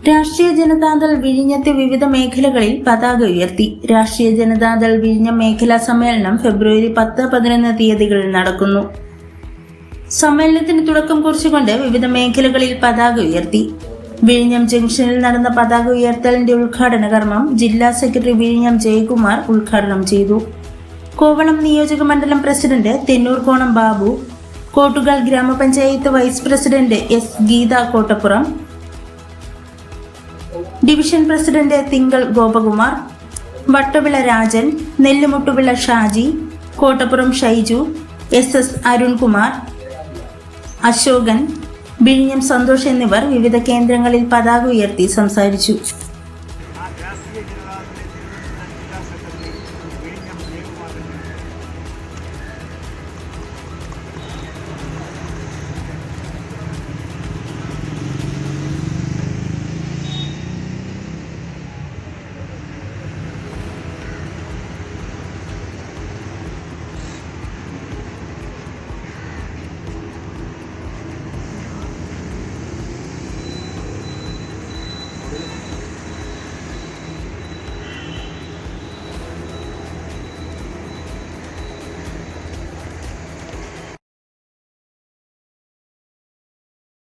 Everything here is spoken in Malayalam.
രാഷ്ട്രീയ ജനതാദൾ വിഴിഞ്ഞത്തെ വിവിധ മേഖലകളിൽ പതാക ഉയർത്തി. രാഷ്ട്രീയ ജനതാദൾ വിഴിഞ്ഞം മേഖലാ സമ്മേളനം ഫെബ്രുവരി 10-11 തീയതികളിൽ നടക്കുന്നു. സമ്മേളനത്തിന് തുടക്കം കുറിച്ചുകൊണ്ട് വിവിധ മേഖലകളിൽ പതാക ഉയർത്തി. വിഴിഞ്ഞം ജംഗ്ഷനിൽ നടന്ന പതാക ഉയർത്തലിന്റെ ഉദ്ഘാടന കർമ്മം ജില്ലാ സെക്രട്ടറി വിഴിഞ്ഞം ജയകുമാർ ഉദ്ഘാടനം ചെയ്തു. കോവളം നിയോജക മണ്ഡലം പ്രസിഡന്റ് തെന്നൂർകോണം ബാബു, കോട്ടുകാൽ ഗ്രാമപഞ്ചായത്ത് vice president S Geetha Kottappuram, division president Thinkal Gopakumar, Vattavila Rajan, നെല്ലുമുട്ടുവിള Shaji, Kottappuram Shaiju, SS Arunkumar, Ashokan, വിഴിഞ്ഞം സന്തോഷ് എന്നിവർ വിവിധ കേന്ദ്രങ്ങളിൽ പതാക ഉയർത്തി സംസാരിച്ചു.